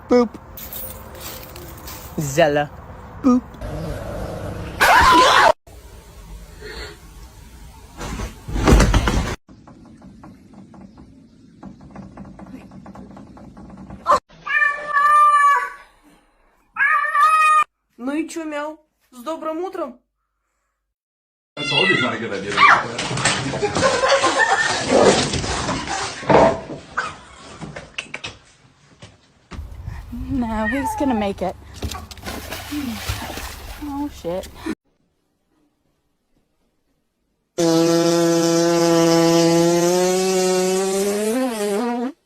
Boop. Zella. Boop. Ну и чё, мяу? С добрым утром? No, he's gonna make it. Oh shit.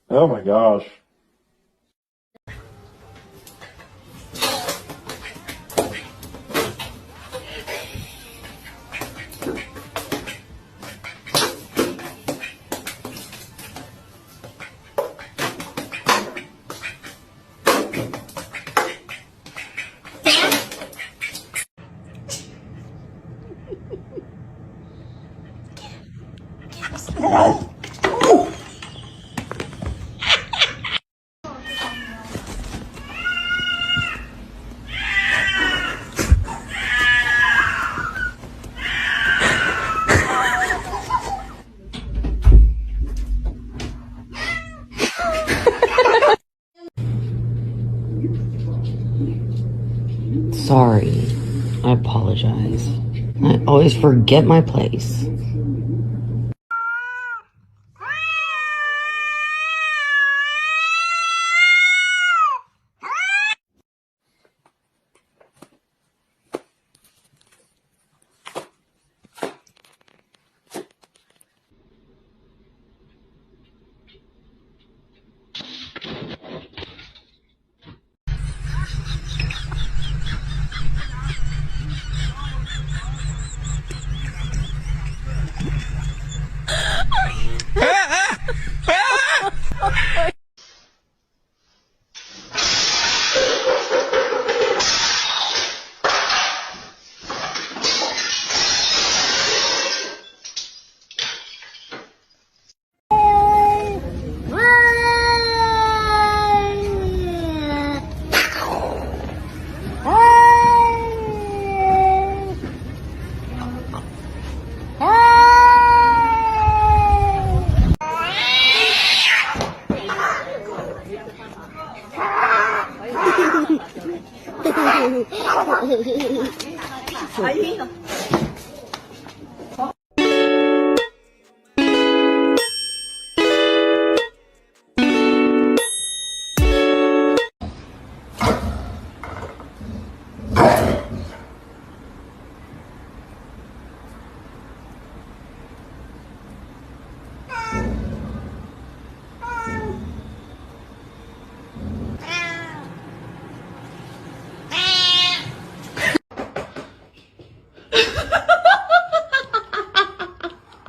Oh my gosh. Sorry. I apologize. I always forget my place.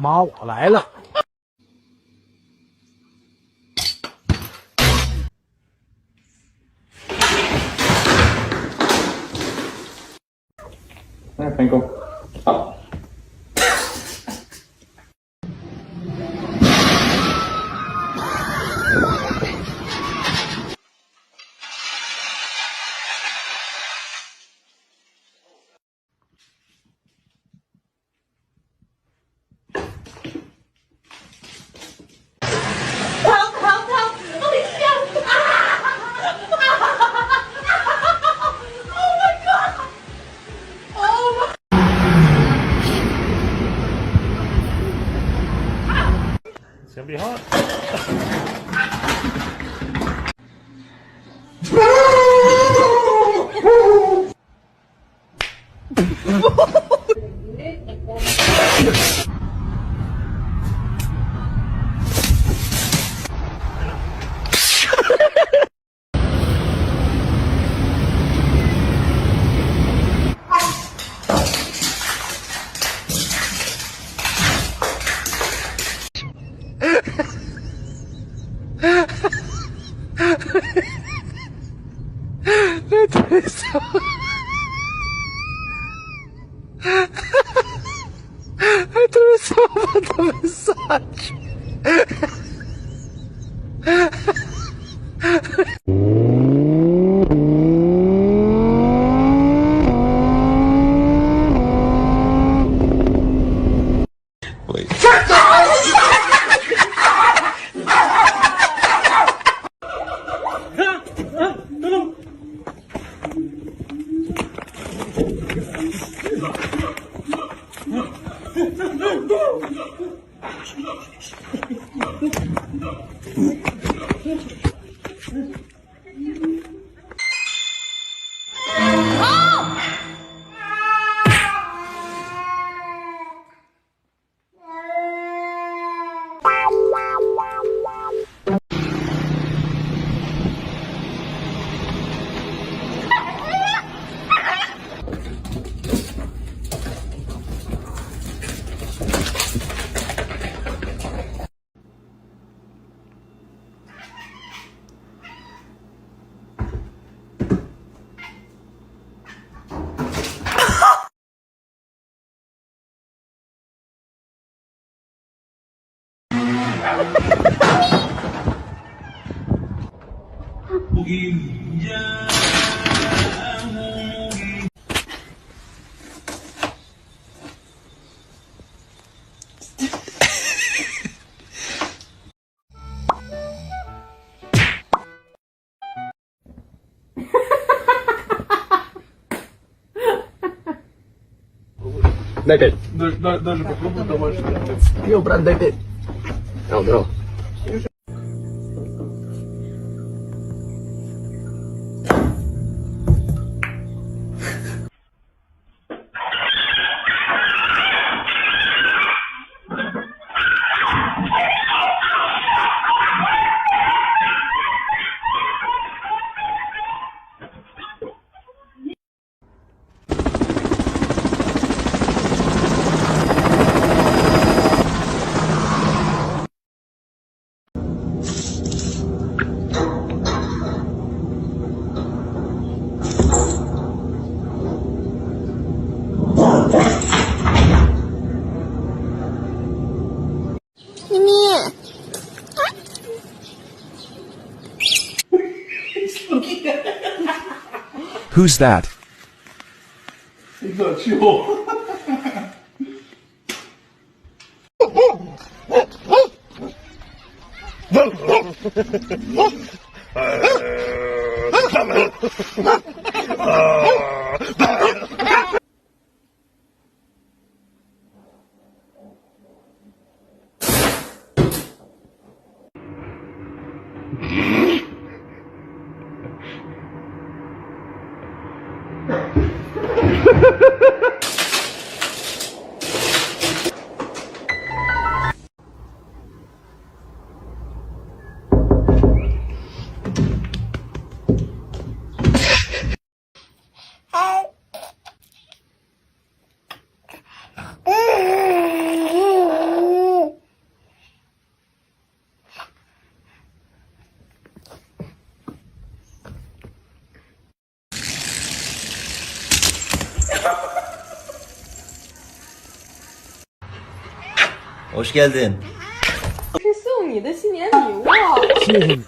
Mau 来了。There, Pinkle. Up. It's gonna be hot. Atravessou a mensagem. Дай 5. Даже попробуй домашний. Йо, брат, дай 5. Здорово. Who's that? Да, чего? Hoş geldin. 是送你的新年礼物，谢谢你。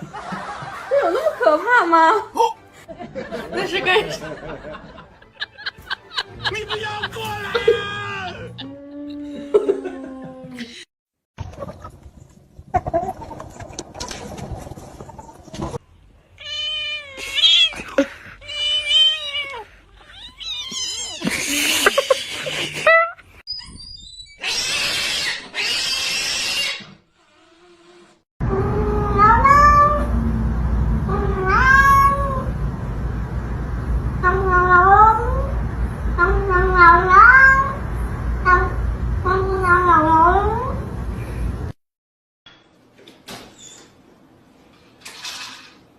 这有那么可怕吗？那是干什么？你不要过来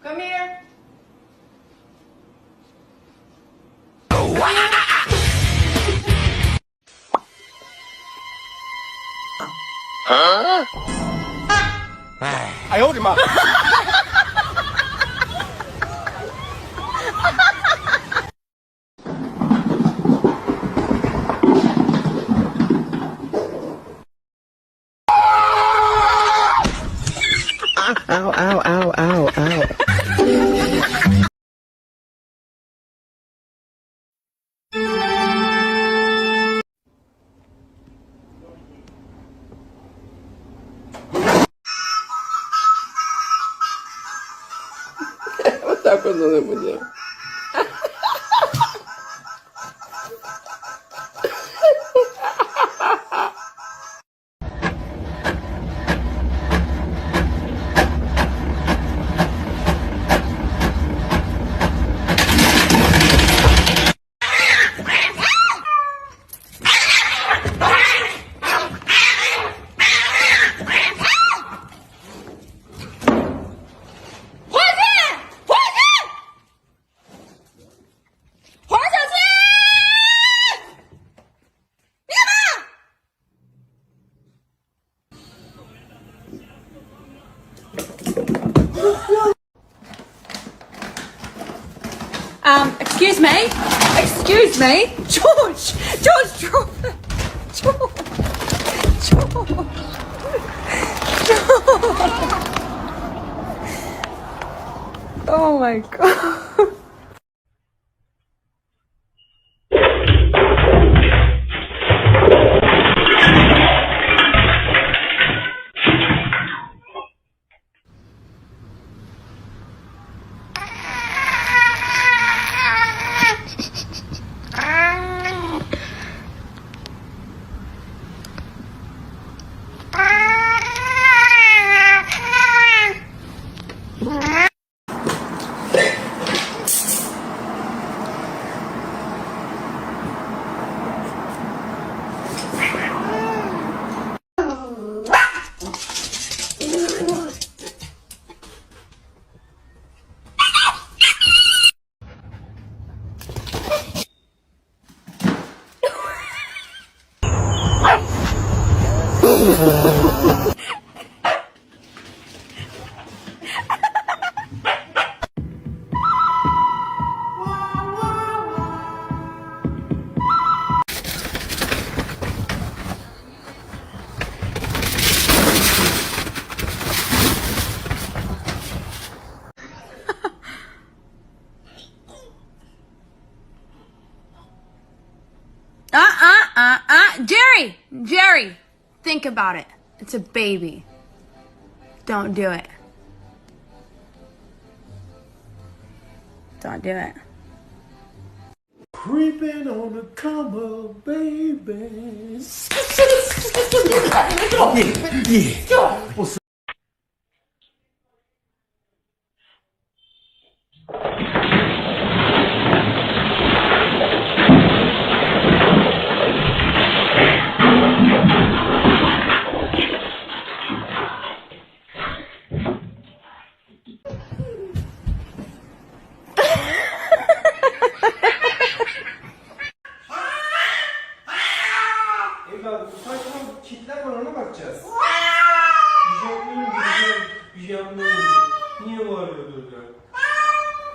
！Come here. Huh? 哎呦我的妈 Ow, ow, ow, ow, ow. Вот так вот надо будет. Excuse me? Excuse me? George! George, drop it! George! George! George! Oh my god. Jerry! Jerry! Think about it. It's a baby. Don't do it. Don't do it. Creeping on the come up, baby. Evladım saçma kitler var ona bakacağız. Bir şey yapmıyorum. Niye bağırıyordur ya?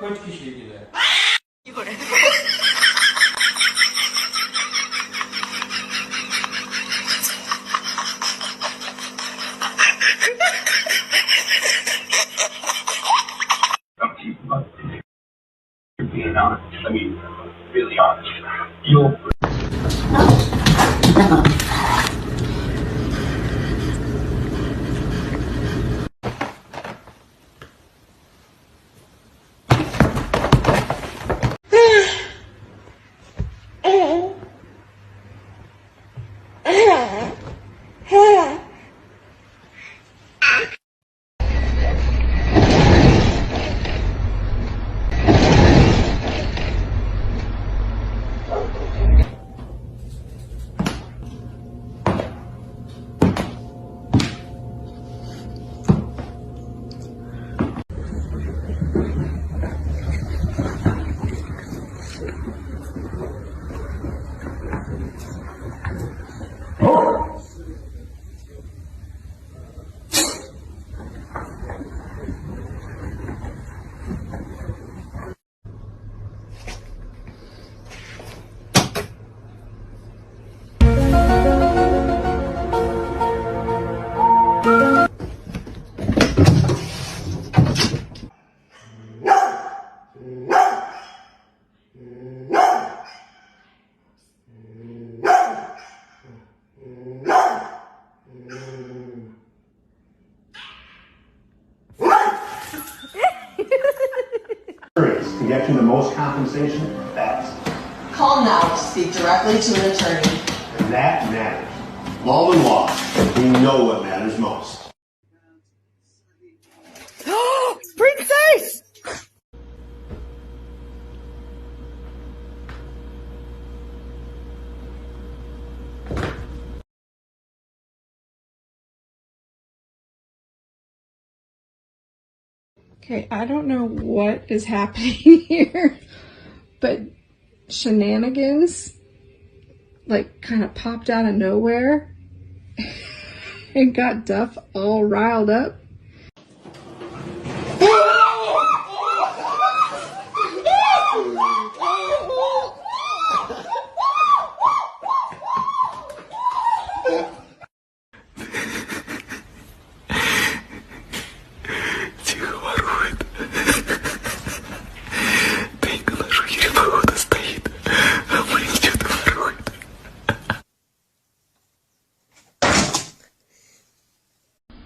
Kaç kişiydiler? Being honest, I mean, really honest. You'll race to get you the most compensation fast. Call now to speak directly to an attorney. And that matters. Law and law, we know what matters most. Princess! Okay, I don't know what is happening here, but shenanigans like kind of popped out of nowhere and got Duff all riled up.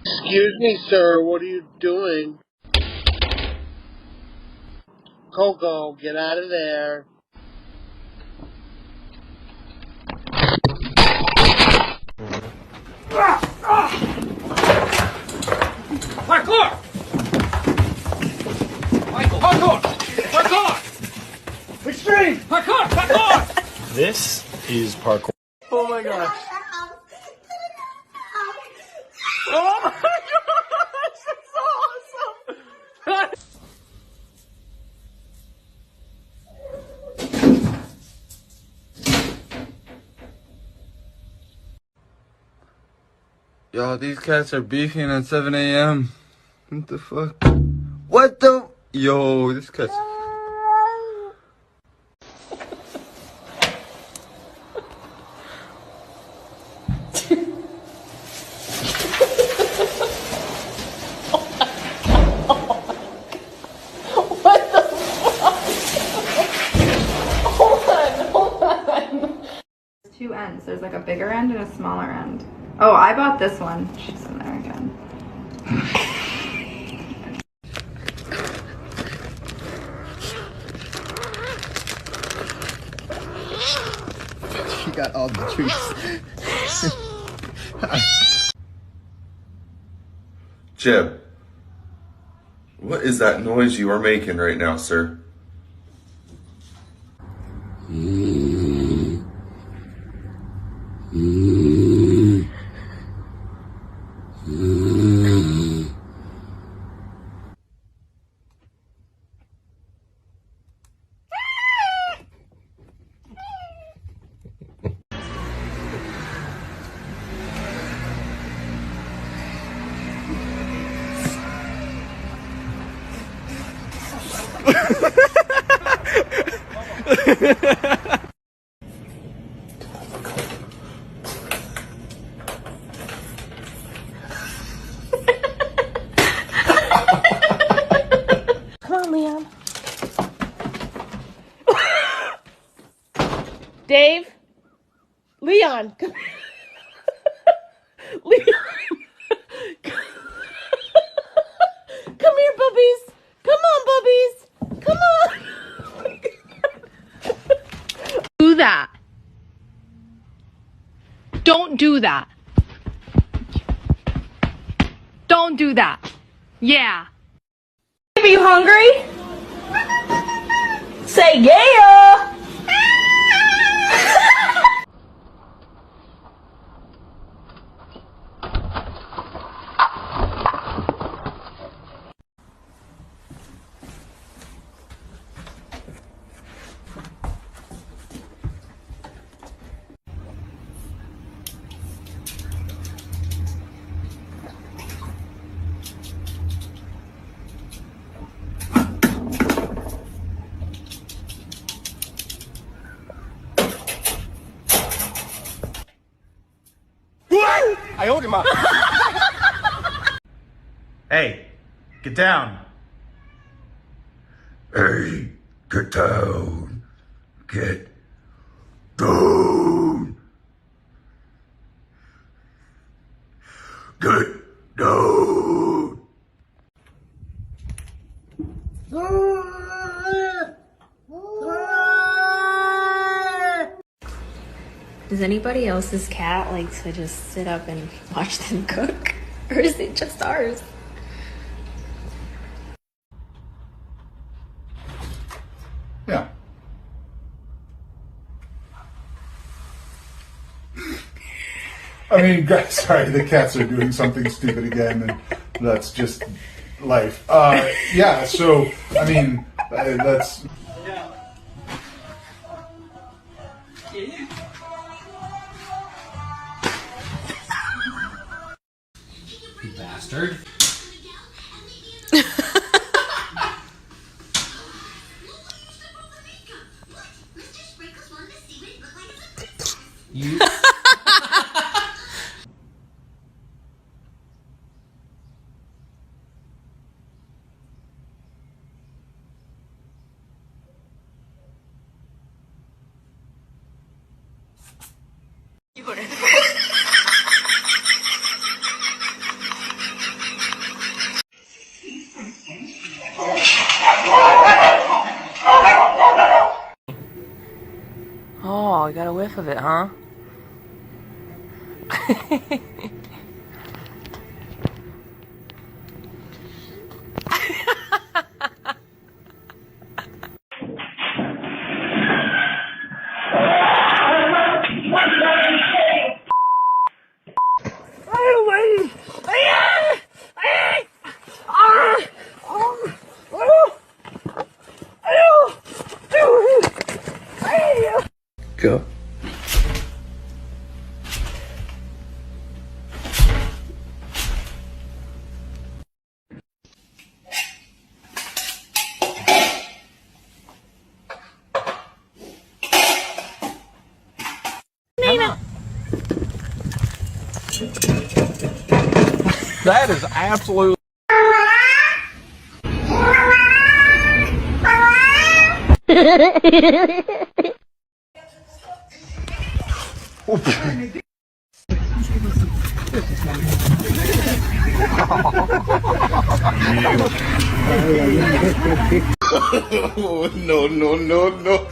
Excuse me, sir, what are you doing? Coco, get out of there. Parkour! Michael, parkour! Parkour! Extreme! Parkour! Parkour! This is parkour. Oh my gosh. Oh my gosh, that's so awesome! Yo, these cats are beefing at 7 a.m. What the fuck? What the? Yo, this cat's... Two ends. There's like a bigger end and a smaller end. Oh, I bought this one. She's in there again. She got all the treats. Jeb, what is that noise you are making right now, sir? Come on, Leon. Dave? Leon, come Leon! Come here, bubbies! Come on, bubbies! Come on! Do that. Don't do that. Don't do that. Yeah. Are you hungry? Say yeah! I owed him up. Hey, get down. Hey, get down. Get down. Get down. Does anybody else's cat like to just sit up and watch them cook? Or is it just ours? Yeah. I mean, guys, sorry, the cats are doing something stupid again, and that's just life. Yeah, so, I mean, that's... You bastard. You. Oh, you got a whiff of it, huh? Go. That is absolutely. Oh, no, no, no, no.